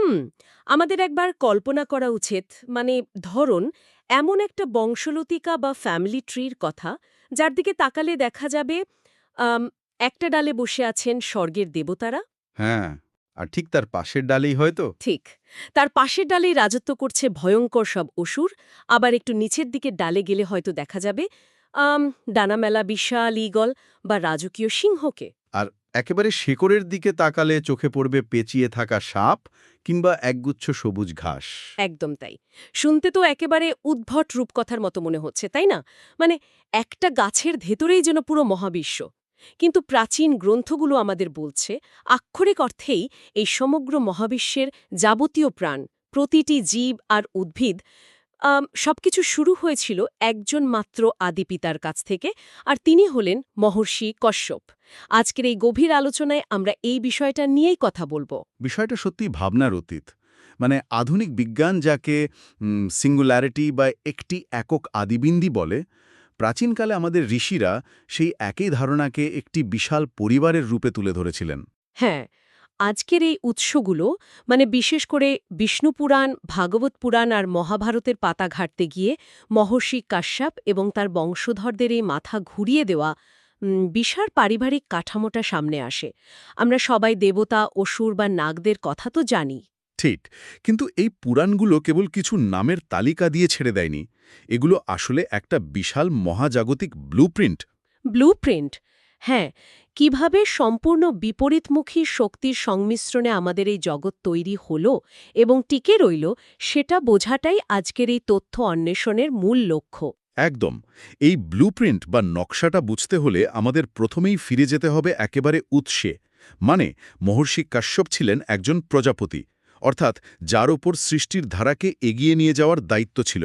হুম আমাদের একবার কল্পনা করা উচিত, মানে ধরুন এমন একটা বংশলতিকা বা ফ্যামিলি ট্রির কথা যার দিকে তাকালে দেখা যাবে আম, একটা ডালে বসে আছেন স্বর্গের দেবতারা। হ্যাঁ, আর ঠিক তার পাশের ডালেই হয়তো। ঠিক, তার পাশের ডালেই রাজত্ব করছে ভয়ঙ্কর সব অসুর। আবার একটু নিচের দিকে ডালে গেলে হয়তো দেখা যাবে আম, ডানামেলা বিশাল ঈগল বা রাজকীয় সিংহকে। আর একেবারে শেকড়ের দিকে তাকালে চোখে পড়বে পেঁচিয়ে থাকা সাপ কিংবা একগুচ্ছ সবুজ ঘাস। একদম তাই। শুনতে তো একেবারে উদ্ভট রূপকথার মতো মনে হচ্ছে, তাই না? মানে একটা গাছের ভেতরেই যেন পুরো মহাবিশ্ব। কিন্তু প্রাচীন গ্রন্থগুলো আমাদের বলছে, আক্ষরিক অর্থেই এই সমগ্র মহাবিশ্বের যাবতীয় প্রাণ, প্রতিটি জীব আর উদ্ভিদ, সবকিছু শুরু হয়েছিল একজন মাত্র আদিপিতার কাছ থেকে, আর তিনি হলেন মহর্ষি কশ্যপ। আজকের এই গভীর আলোচনায় আমরা এই বিষয়টা নিয়েই কথা বলবো। বিষয়টা সত্যি ভাবনার অতীত। মানে আধুনিক বিজ্ঞান যাকে সিঙ্গুলারিটি বা একটি একক আদিবিন্দি বলে, প্রাচীনকালে আমাদের ঋষিরা সেই একই ধারণাকে একটি বিশাল পরিবারের রূপে তুলে ধরেছিলেন। হ্যাঁ, আজকের এই উৎসগুলো, মানে বিশেষ করে বিষ্ণু পুরাণ, ভাগবত পুরাণ আর মহাভারতের পাতা ঘাঁটতে গিয়ে মহর্ষি কাশ্যপ এবং তার বংশধরদের এই মাথা ঘুরিয়ে দেওয়া বিশাল পারিবারিক কাঠামোটা সামনে আসে। আমরা সবাই দেবতা, অসুর বা নাগদের কথা তো জানি। ঠিক, কিন্তু এই পুরাণগুলো কেবল কিছু নামের তালিকা দিয়ে ছেড়ে দেয়নি। এগুলো আসলে একটা বিশাল মহাজাগতিক ব্লুপ্রিন্ট। ব্লুপ্রিন্ট। হ্যাঁ, কিভাবে সম্পূর্ণ বিপরীতমুখী শক্তির সংমিশ্রণে আমাদের এই জগৎ তৈরি হলো এবং টিকে রইল, সেটা বোঝাটাই আজকের এই তথ্য অন্বেষণের মূল লক্ষ্য। একদম। এই ব্লুপ্রিন্ট বা নকশাটা বুঝতে হলে আমাদের প্রথমেই ফিরে যেতে হবে একেবারে উৎসে। মানে মহর্ষি কাশ্যপ ছিলেন একজন প্রজাপতি, অর্থাৎ যার ওপর সৃষ্টির ধারাকে এগিয়ে নিয়ে যাওয়ার দায়িত্ব ছিল।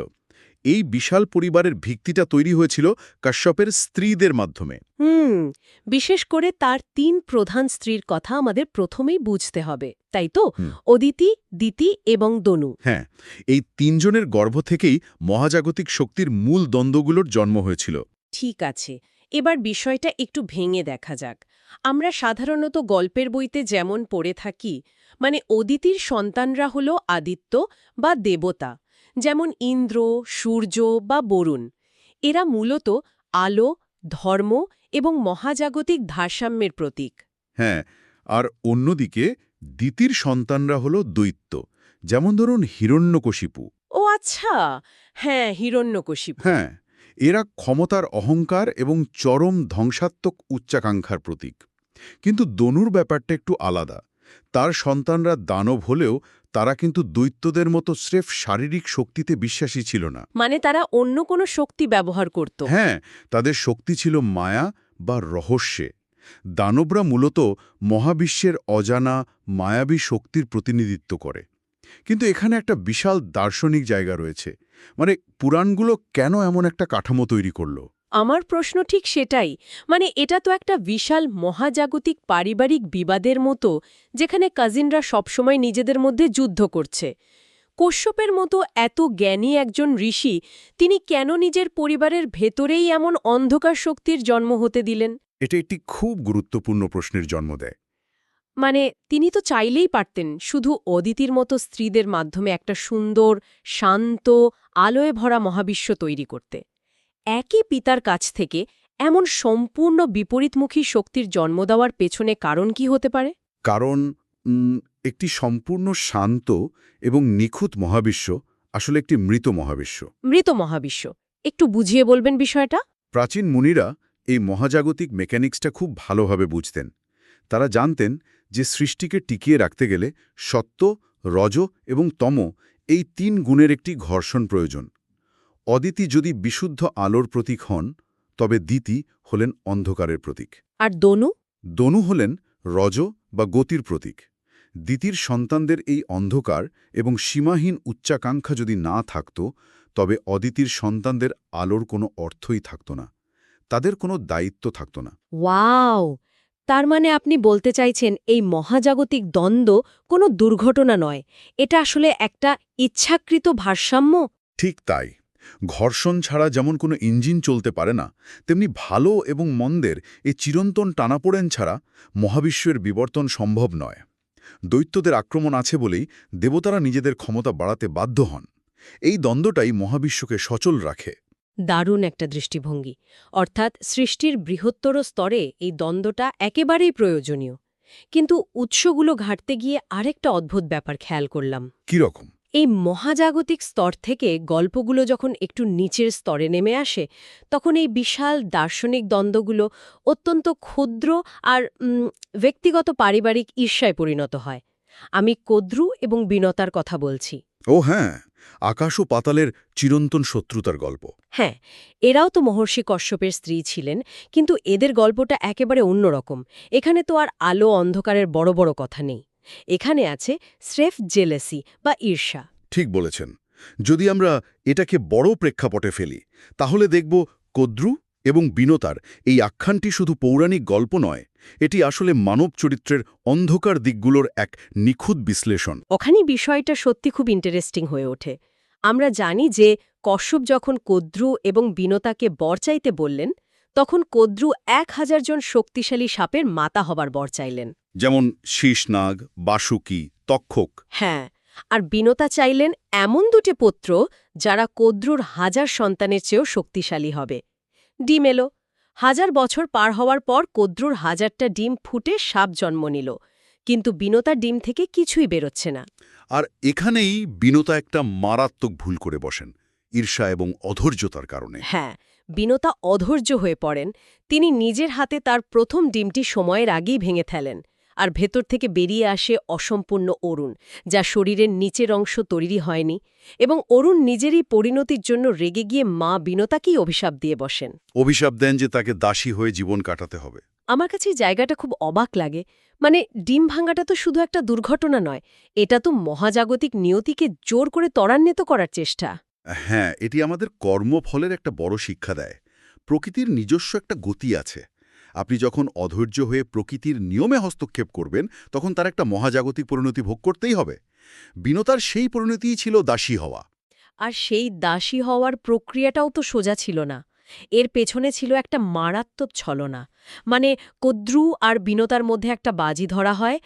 এই বিশাল পরিবারের ভিত্তিটা তৈরি হয়েছিল কাশ্যপের স্ত্রীদের মাধ্যমে। হুম, বিশেষ করে তার ৩ প্রধান স্ত্রীর কথা আমাদের প্রথমেই বুঝতে হবে, তাই তো? হুম, অদিতি, দিতি এবং দনু। হ্যাঁ, এই তিনজনের গর্ভ থেকেই মহাজাগতিক শক্তির মূল দ্বন্দ্বগুলোর জন্ম হয়েছিল। ঠিক আছে, এবার বিষয়টা একটু ভেঙে দেখা যাক। আমরা সাধারণত গল্পের বইতে যেমন পড়ে থাকি, মানে অদিতির সন্তানরা হল আদিত্য বা দেবতা, যেমন ইন্দ্র, সূর্য বা বরুণ। এরা মূলত আলো, ধর্ম এবং মহাজাগতিক ভারসাম্যের প্রতীক। হ্যাঁ, আর অন্যদিকে দিতির সন্তানরা হল দৈত্য, যেমন ধরুন হিরণ্যকশিপু। ও আচ্ছা, হ্যাঁ, হিরণ্যকশিপু। হ্যাঁ, এরা ক্ষমতার অহংকার এবং চরম ধ্বংসাত্মক উচ্চাকাঙ্ক্ষার প্রতীক। কিন্তু দনুর ব্যাপারটা একটু আলাদা। তার সন্তানরা দানব হলেও তারা কিন্তু দৈত্যদের মতো স্রেফ শারীরিক শক্তিতে বিশ্বাসী ছিল না। মানে তারা অন্য কোনো শক্তি ব্যবহার করত। হ্যাঁ, তাদের শক্তি ছিল মায়া বা রহস্যে। দানবরা মূলত মহাবিশ্বের অজানা মায়াবী শক্তির প্রতিনিধিত্ব করে। কিন্তু এখানে একটা বিশাল দার্শনিক জায়গা রয়েছে। মানে পুরাণগুলো কেন এমন একটা কাঠামো তৈরি করল? আমার প্রশ্ন ঠিক সেটাই। মানে এটা তো একটা বিশাল মহাজাগতিক পারিবারিক বিবাদের মতো, যেখানে কাজিনরা সবসময় নিজেদের মধ্যে যুদ্ধ করছে। কশ্যপের মতো এত জ্ঞানী একজন ঋষি, তিনি কেন নিজের পরিবারের ভেতরেই এমন অন্ধকার শক্তির জন্ম হতে দিলেন? এটা একটি খুব গুরুত্বপূর্ণ প্রশ্নের জন্ম দেয়। মানে তিনি তো চাইলেই পারতেন শুধু অদিতির মতো স্ত্রীদের মাধ্যমে একটা সুন্দর, শান্ত, আলোয় ভরা মহাবিশ্ব তৈরি করতে। একই পিতার কাছ থেকে এমন সম্পূর্ণ বিপরীতমুখী শক্তির জন্ম দেওয়ার পেছনে কারণ কি হতে পারে? কারণ একটি সম্পূর্ণ শান্ত এবং নিখুঁত মহাবিশ্ব আসলে একটি মৃত মহাবিশ্ব। মৃত মহাবিশ্ব, একটু বুঝিয়ে বলবেন বিষয়টা? প্রাচীন মুনিরা এই মহাজাগতিক মেকানিক্সটা খুব ভালোভাবে বুঝতেন। তারা জানতেন যে সৃষ্টিকে টিকিয়ে রাখতে গেলে সত্ত্ব, রজ এবং তম, এই ৩ গুণের একটি ঘর্ষণ প্রয়োজন। অদিতি যদি বিশুদ্ধ আলোর প্রতীক হন, তবে দিতি হলেন অন্ধকারের প্রতীক। আর দনু? দনু হলেন রজ বা গতির প্রতীক। দিতির সন্তানদের এই অন্ধকার এবং সীমাহীন উচ্চাকাঙ্ক্ষা যদি না থাকত, তবে অদিতির সন্তানদের আলোর কোনো অর্থই থাকত না, তাদের কোনো দায়িত্ব থাকত না। ওয়াও! তার মানে আপনি বলতে চাইছেন এই মহাজাগতিক দ্বন্দ্ব কোনো দুর্ঘটনা নয়, এটা আসলে একটা ইচ্ছাকৃত ভারসাম্য? ঠিক তাই। ঘর্ষণ ছাড়া যেমন কোনো ইঞ্জিন চলতে পারে না, তেমনি ভালো এবং মন্দের এই চিরন্তন টানাপোড়েন ছাড়া মহাবিশ্বের বিবর্তন সম্ভব নয়। দৈত্যদের আক্রমণ আছে বলেই দেবতারা নিজেদের ক্ষমতা বাড়াতে বাধ্য হন। এই দ্বন্দ্বটাই মহাবিশ্বকে সচল রাখে। দারুণ একটা দৃষ্টিভঙ্গি। অর্থাৎ সৃষ্টির বৃহত্তর স্তরে এই দ্বন্দ্বটা একেবারেই প্রয়োজনীয়। কিন্তু উৎসগুলো ঘাটতে গিয়ে আরেকটা অদ্ভুত ব্যাপার খেয়াল করলাম। কি রকম? এই মহাজাগতিক স্তর থেকে গল্পগুলো যখন একটু নিচের স্তরে নেমে আসে, তখন এই বিশাল দার্শনিক দ্বন্দ্বগুলো অত্যন্ত ক্ষুদ্র আর ব্যক্তিগত পারিবারিক ঈর্ষায় পরিণত হয়। আমি কদ্রু এবং বিনতার কথা বলছি। ও হ্যাঁ, আকাশ ও পাতালের চিরন্তন শত্রুতার গল্প। হ্যাঁ, এরাও তো মহর্ষি কশ্যপের স্ত্রী ছিলেন, কিন্তু এদের গল্পটা একেবারে অন্যরকম। এখানে তো আর আলো অন্ধকারের বড় বড় কথা নেই। এখানে আছে স্রেফ জেলেসি বা ঈর্ষা। ঠিক বলেছেন। যদি আমরা এটাকে বড় প্রেক্ষাপটে ফেলি, তাহলে দেখব কদ্রু এবং বিনতার এই আখ্যানটি শুধু পৌরাণিক গল্প নয়, এটি আসলে মানব চরিত্রের অন্ধকার দিকগুলোর এক নিখুঁত বিশ্লেষণ। ওখানেই বিষয়টা সত্যি খুব ইন্টারেস্টিং হয়ে ওঠে। আমরা জানি যে কশ্যপ যখন কদ্রু এবং বিনতাকে বর চাইতে বললেন, তখন কদ্রু 1000 জন শক্তিশালী সাপের মাতা হবার বর চাইলেন। যেমন শীষনাগ, বাসুকি, তক্ষক। হ্যাঁ, আর বিনতা চাইলেন এমন দুটি পুত্র যারা কদ্রুর 1000 সন্তানের চেয়েও শক্তিশালী হবে। ডিম এলো। 1000 বছর পার হওয়ার পর কদ্রুর 1000টা ডিম ফুটে সাপ জন্ম নিল, কিন্তু বিনতার ডিম থেকে কিছুই বেরোচ্ছে না। আর এখানেই বিনতা একটা মারাত্মক ভুল করে বসেন, ঈর্ষা এবং অধৈর্যতার কারণে। হ্যাঁ, বিনতা অধৈর্য হয়ে পড়েন। তিনি নিজের হাতে তার প্রথম ডিমটি সময়ের আগেই ভেঙে ফেলেন, আর ভেতর থেকে বেরিয়ে আসে অসম্পূর্ণ অরুণ, যা শরীরের নিচের অংশ তৈরি হয়নি। এবং অরুণ নিজেরই পরিণতির জন্য রেগে গিয়ে মা বিনতাকেই অভিশাপ দিয়ে বসেন। অভিশাপ দেন যে তাকে দাসী হয়ে জীবন কাটাতে হবে। আমার কাছে এই জায়গাটা খুব অবাক লাগে। মানে ডিম ভাঙাটা তো শুধু একটা দুর্ঘটনা নয়, এটা তো মহাজাগতিক নিয়তিকে জোর করে ত্বরান্বিত করার চেষ্টা। হ্যাঁ, এটি আমাদের কর্মফলের একটা বড় শিক্ষা দেয়। প্রকৃতির নিজস্ব একটা গতি আছে। আপনি যখন অধৈর্য হয়ে প্রকৃতির নিয়মে হস্তক্ষেপ করবেন, তখন তার একটা মহাজাগতিক পরিণতি ভোগ করতেই হবে। বিনতার সেই পরিণতিই ছিল দাসী হওয়া। আর সেই দাসী হওয়ার প্রক্রিয়াটাও তো সোজা ছিল না। এর পেছনে ছিল একটা মারাত্মক ছলনা। মানে কদ্রু আর বিনতার মধ্যে একটা বাজি ধরা হয়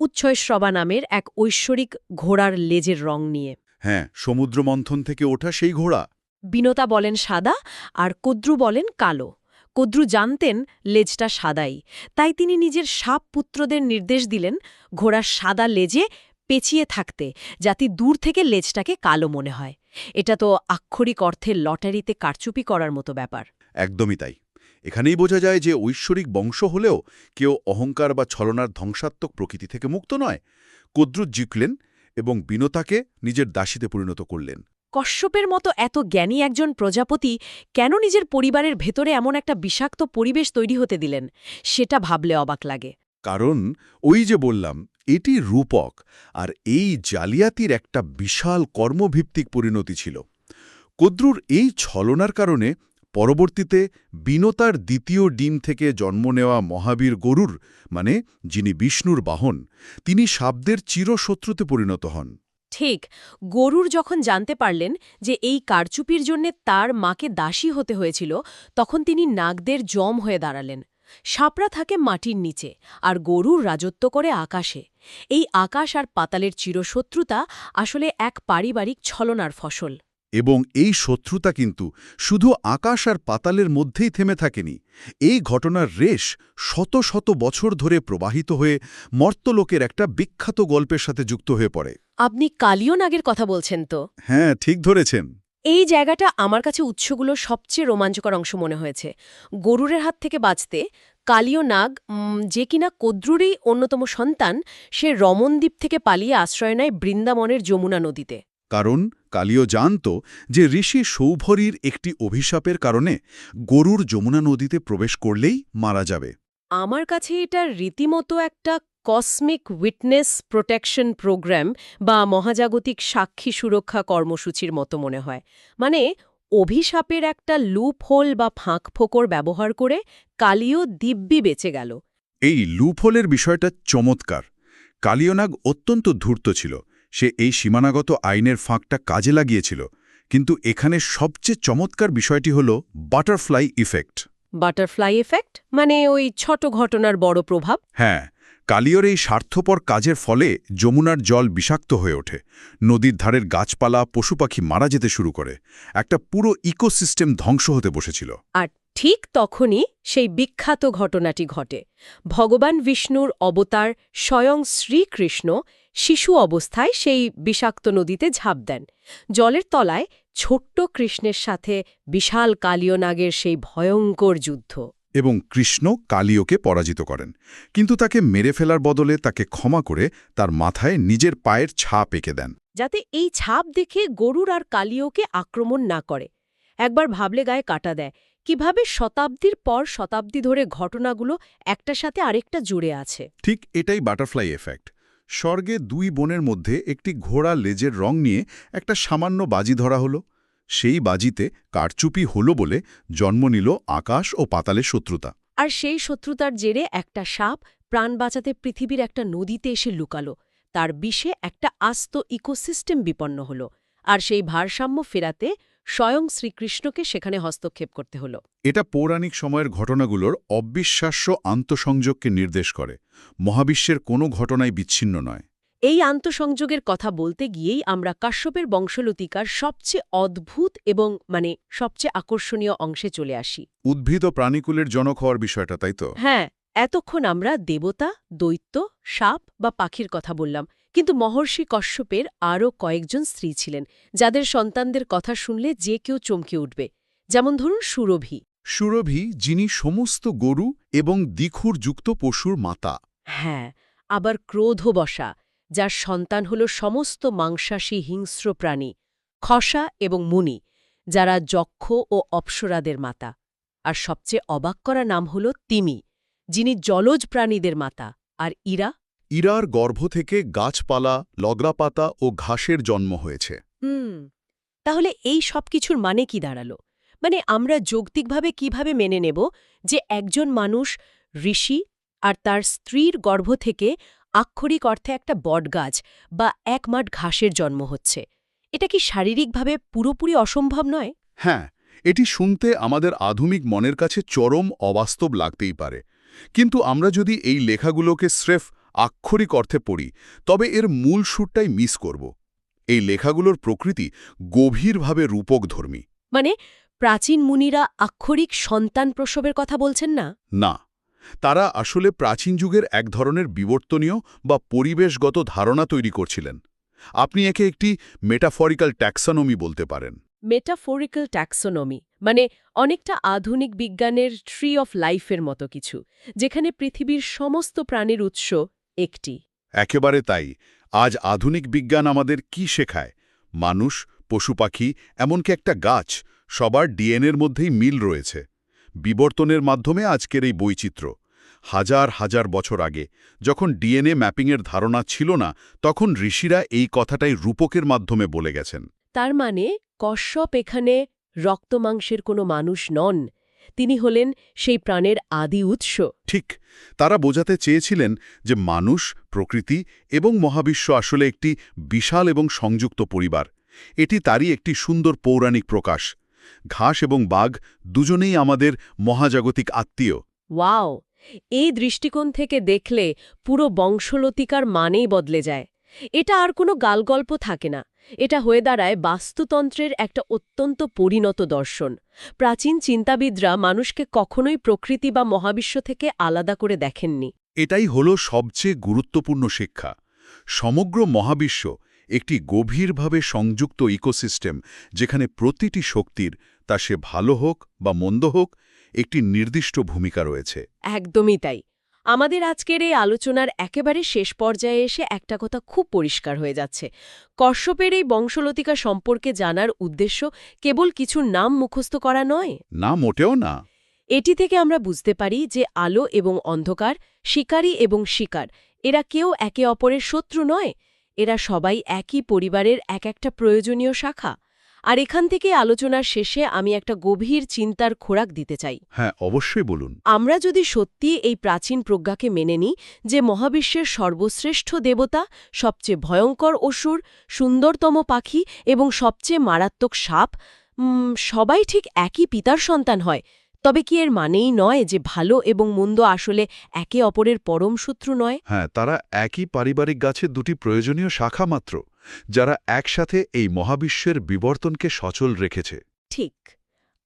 উচ্ছ্বয়শ্রবা নামের এক ঐশ্বরিক ঘোড়ার লেজের রং নিয়ে। হ্যাঁ, সমুদ্র মন্থন থেকে ওঠা সেই ঘোড়া। বিনতা বলেন সাদা আর কদ্রু বলেন কালো। কদ্রু জানতেন লেজটা সাদাই, তাই তিনি নিজের সাপ পুত্রদের নির্দেশ দিলেন ঘোড়ার সাদা লেজে পেঁচিয়ে থাকতে, যাতে দূর থেকে লেজটাকে কালো মনে হয়। এটা তো আক্ষরিক অর্থে লটারিতে কারচুপি করার মতো ব্যাপার। একদমই তাই। এখানেই বোঝা যায় যে ঐশ্বরিক বংশ হলেও কেউ অহংকার বা ছলনার ধ্বংসাত্মক প্রকৃতি থেকে মুক্ত নয়। কদ্রু জিতলেন এবং বিনতাকে নিজের দাসীতে পরিণত করলেন। কশ্যপের মতো এত জ্ঞানী একজন প্রজাপতি কেন নিজের পরিবারের ভেতরে এমন একটা বিষাক্ত পরিবেশ তৈরি হতে দিলেন, সেটা ভাবলে অবাক লাগে। কারণ ওই যে বললাম, এটি রূপক, আর এই জালিয়াতির একটা বিশাল কর্মভিত্তিক পরিণতি ছিল। কদ্রুর এই ছলনার কারণে পরবর্তীতে বিনতার দ্বিতীয় ডিম থেকে জন্ম নেওয়া মহাবীর গরুর, মানে যিনি বিষ্ণুর বাহন, তিনি সাপদের চিরশত্রুতে পরিণত হন। ঠিক, গরুর যখন জানতে পারলেন যে এই কারচুপির জন্যে তার মাকে দাসী হতে হয়েছিল, তখন তিনি নাগদের জম হয়ে দাঁড়ালেন। সাপরা থাকে মাটির নিচে, আর গরুর রাজত্ব করে আকাশে। এই আকাশ আর পাতালের চিরশত্রুতা আসলে এক পারিবারিক ছলনার ফসল। এবং এই শত্রুতা কিন্তু শুধু আকাশ আর পাতালের মধ্যেই থেমে থাকেনি। এই ঘটনার রেশ শত শত বছর ধরে প্রবাহিত হয়ে মর্ত্যলোকের একটা বিখ্যাত গল্পের সাথে যুক্ত হয়ে পড়ে। আপনি কালীয় নাগের কথা বলছেন তো? হ্যাঁ, ঠিক ধরেছেন। এই জায়গাটা আমার কাছে উৎসগুলোর সবচেয়ে রোমাঞ্চকর অংশ মনে হয়েছে। গরুরের হাত থেকে বাঁচতে কালীয় নাগ, যে কিনা কদ্রুরই অন্যতম সন্তান, সে রমনদ্বীপ থেকে পালিয়ে আশ্রয় নেয় বৃন্দাবনের যমুনা নদীতে। কারণ কালীয় জানত যে ঋষি সৌভরীর একটি অভিশাপের কারণে গরুর যমুনা নদীতে প্রবেশ করলেই মারা যাবে। আমার কাছে এটা রীতিমতো একটা কসমিক উইটনেস প্রোটেকশন প্রোগ্রাম বা মহাজাগতিক সাক্ষী সুরক্ষা কর্মসূচির মতো মনে হয়। মানে অভিশাপের একটা লুপ হোল বা ফাঁকফোকর ব্যবহার করে কালীয় দিব্যি বেঁচে গেল। এই লুপহোলের বিষয়টা চমৎকার। কালীয়নাগ অত্যন্ত ধূর্ত ছিল। সে এই সীমানাগত আইনের ফাঁকটা কাজে লাগিয়েছিল। কিন্তু এখানে সবচেয়ে চমৎকার বিষয়টি হল বাটারফ্লাই ইফেক্ট। বাটারফ্লাই এফেক্ট মানে ওই ছোট ঘটনার বড় প্রভাব। হ্যাঁ, কালিয়র এই স্বার্থপর কাজের ফলে যমুনার জল বিষাক্ত হয়ে ওঠে, নদীর ধারের গাছপালা পশুপাখি মারা যেতে শুরু করে, একটা পুরো ইকোসিস্টেম ধ্বংস হতে বসেছিল। আর ঠিক তখনই সেই বিখ্যাত ঘটনাটি ঘটে। ভগবান বিষ্ণুর অবতার স্বয়ং শ্রীকৃষ্ণ শিশু অবস্থায় সেই বিষাক্ত নদীতে ঝাঁপ দেন। জলের তলায় ছোট্ট কৃষ্ণের সাথে বিশাল কালীয় নাগের সেই ভয়ঙ্কর যুদ্ধ। এবং কৃষ্ণ কালিয়কে পরাজিত করেন, কিন্তু তাকে মেরে ফেলার বদলে তাকে ক্ষমা করে তার মাথায় নিজের পায়ের ছাপ এঁকে দেন, যাতে এই ছাপ দেখে গরুর আর কালীয়কে আক্রমণ না করে। একবার ভাবলে গায়ে কাটা দেয় কিভাবে শতাব্দীর পর শতাব্দী ধরে ঘটনাগুলো একটার সাথে আরেকটা জুড়ে আছে। ঠিক এটাই বাটারফ্লাই এফেক্ট। স্বর্গে দুই বোনের মধ্যে একটি ঘোড়া লেজের রং নিয়ে একটা সামান্য বাজি ধরা হলো। সেই বাজিতে কারচুপি হলো বলে জন্ম নিল আকাশ ও পাতালের শত্রুতা। আর সেই শত্রুতার জেরে একটা সাপ প্রাণ বাঁচাতে পৃথিবীর একটা নদীতে এসে লুকালো। তার বিষে একটা আস্ত ইকোসিস্টেম বিপন্ন হলো। আর সেই ভারসাম্য ফেরাতে স্বয়ং শ্রীকৃষ্ণকে সেখানে হস্তক্ষেপ করতে হলো। এটা পৌরাণিক সময়ের ঘটনাগুলোর অবিশ্বাস্য আন্তঃসংযোগকে নির্দেশ করে। মহাবিশ্বের কোনো ঘটনাই বিচ্ছিন্ন নয়। এই আন্তঃসংযোগের কথা বলতে গিয়েই আমরা কাশ্যপের বংশলতিকার সবচেয়ে অদ্ভুত এবং সবচেয়ে আকর্ষণীয় অংশে চলে আসি। উদ্ভিদ ও প্রাণীকুলের জনক হওয়ার বিষয়টা, তাই তো? হ্যাঁ, এতক্ষণ আমরা দেবতা, দৈত্য, সাপ বা পাখির কথা বললাম, কিন্তু মহর্ষি কশ্যপের আরও কয়েকজন স্ত্রী ছিলেন যাদের সন্তানদের কথা শুনলে যে কেউ চমকে উঠবে। যেমন ধরুন সুরভি। সুরভি, যিনি সমস্ত গরু এবং দ্বিখুরযুক্ত পশুর মাতা। হ্যাঁ, আবার ক্রোধবশা, যার সন্তান হল সমস্ত মাংসাশী হিংস্র প্রাণী, খসা এবং মুনি, যারা যক্ষ ও অপ্সরাদের মাতা। আর সবচেয়ে অবাক করা নাম হল তিমি, যিনি জলজ প্রাণীদের মাতা। আর ইরা? ইরার গর্ভ থেকে গাছপালা, লগড়াপাতা ও ঘাসের জন্ম হয়েছে। তাহলে এই সব কিছুর মানে কি দাঁড়ালো? আমরা যৌক্তিকভাবে কিভাবে মেনে নেব যে একজন মানুষ, ঋষি, আর তার স্ত্রীর গর্ভ থেকে আক্ষরিক অর্থে একটা বটগাছ বা এক মাঠ ঘাসের জন্ম হচ্ছে? এটা কি শারীরিকভাবে পুরোপুরি অসম্ভব নয়? হ্যাঁ, এটি শুনতে আমাদের আধুনিক মনের কাছে চরম অবাস্তব লাগতেই পারে, কিন্তু আমরা যদি এই লেখাগুলোকে স্রেফ আক্ষরিক অর্থে পড়ি, তবে এর মূল সুরটাই মিস করব। এই লেখাগুলোর প্রকৃতি গভীরভাবে রূপকধর্মী। প্রাচীন মুনিরা আক্ষরিক সন্তান প্রসবের কথা বলছেন না? না, তারা আসলে প্রাচীন যুগের এক ধরনের বিবর্তনীয় বা পরিবেশগত ধারণা তৈরি করছিলেন। আপনি একে একটি মেটাফরিক্যাল ট্যাক্সোনমি বলতে পারেন। মেটাফোরিক্যাল ট্যাক্সোনমি অনেকটা আধুনিক বিজ্ঞানের ট্রি অফ লাইফের মতো কিছু, যেখানে পৃথিবীর সমস্ত প্রাণীর উৎস একটি। একেবারে তাই। আজ আধুনিক বিজ্ঞান আমাদের কি শেখায়? মানুষ, পশুপাখি, এমনকি একটা গাছ, সবার ডিএনএর মধ্যেই মিল রয়েছে। বিবর্তনের মাধ্যমে আজকের এই বৈচিত্র্য। হাজার হাজার বছর আগে, যখন ডিএনএ ম্যাপিংয়ের ধারণা ছিল না, তখন ঋষিরা এই কথাটাই রূপকের মাধ্যমে বলে গেছেন। তার কশ্যপ এখানে রক্তমাংসের কোনো মানুষ নন, তিনি হলেন সেই প্রাণের আদি উৎস। ঠিক, তারা বোঝাতে চেয়েছিলেন যে মানুষ, প্রকৃতি এবং মহাবিশ্ব আসলে একটি বিশাল এবং সংযুক্ত পরিবার। এটি তারই একটি সুন্দর পৌরাণিক প্রকাশ। ঘাস এবং বাঘ দুজনেই আমাদের মহাজাগতিক আত্মীয়। ওয়াও! এই দৃষ্টিকোণ থেকে দেখলে পুরো বংশলতিকার মানেই বদলে যায়। এটা আর কোনো গালগল্প থাকে না, এটা হয়ে দাঁড়ায় বাস্তুতন্ত্রের একটা অত্যন্ত পরিণত দর্শন। প্রাচীন চিন্তাবিদরা মানুষকে কখনোই প্রকৃতি বা মহাবিশ্ব থেকে আলাদা করে দেখেননি। এটাই হল সবচেয়ে গুরুত্বপূর্ণ শিক্ষা। সমগ্র মহাবিশ্ব একটি গভীরভাবে সংযুক্ত ইকোসিস্টেম, যেখানে প্রতিটি শক্তির, তা সে ভালো হোক বা মন্দ হোক, একটি নির্দিষ্ট ভূমিকা রয়েছে। একদমই তাই। আমাদের আজকের এই আলোচনার একেবারে শেষ পর্যায়ে এসে একটা কথা খুব পরিষ্কার হয়ে যাচ্ছে। কশ্যপের এই বংশলতিকা সম্পর্কে জানার উদ্দেশ্য কেবল কিছুর নাম মুখস্থ করা নয়। না, মোটেও না। এটি থেকে আমরা বুঝতে পারি যে আলো এবং অন্ধকার, শিকারী এবং শিকার, এরা কেউ একে অপরের শত্রু নয়। এরা সবাই একই পরিবারের এক একটা প্রয়োজনীয় শাখা। আর এখান থেকে আলোচনার শেষে আমি একটা গভীর চিন্তার খোরাক দিতে চাই। হ্যাঁ, অবশ্যই বলুন। আমরা যদি সত্যি এই প্রাচীন প্রজ্ঞাকে মেনে নিই যে মহাবিশ্বের সর্বশ্রেষ্ঠ দেবতা, সবচেয়ে ভয়ঙ্কর অসুর, সুন্দরতম পাখি এবং সবচেয়ে মারাত্মক সাপ সবাই ঠিক একই পিতার সন্তান হয়, তবে কি এর মানেই নয় যে ভালো এবং মন্দ আসলে একে অপরের পরম শত্রু নয়? হ্যাঁ, তারা একই পারিবারিক গাছের দুটি প্রয়োজনীয় শাখা মাত্র, যারা একসাথে এই মহাবিশ্বের বিবর্তনকে সচল রেখেছে। ঠিক।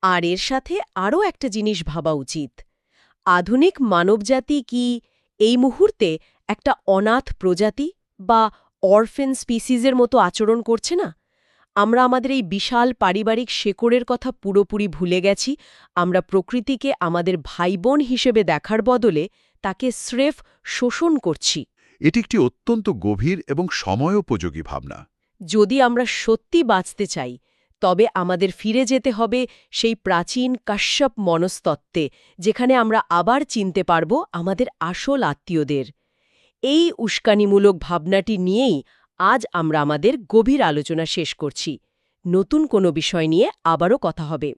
আর এর সাথে আরও একটা জিনিস ভাবা উচিত। আধুনিক মানবজাতি কি এই মুহূর্তে একটা অনাথ প্রজাতি বা অরফেন স্পিসিসের মতো আচরণ করছে না? আমরা আমাদের এই বিশাল পারিবারিক শেকড়ের কথা পুরোপুরি ভুলে গেছি। আমরা প্রকৃতিকে আমাদের ভাইবোন হিসেবে দেখার বদলে তাকে স্রেফ শোষণ করছি। এটি একটি অত্যন্ত গভীর এবং সময়োপযোগী ভাবনা। যদি আমরা সত্যি বাঁচতে চাই, তবে আমাদের ফিরে যেতে হবে সেই প্রাচীন কাশ্যপ মনস্তত্ত্বে, যেখানে আমরা আবার চিনতে পারব আমাদের আসল আত্মীয়দের। এই উস্কানিমূলক ভাবনাটি নিয়েই আজ আমরা আমাদের গভীর আলোচনা শেষ করছি। নতুন কোনো বিষয় নিয়ে আবারও কথা হবে।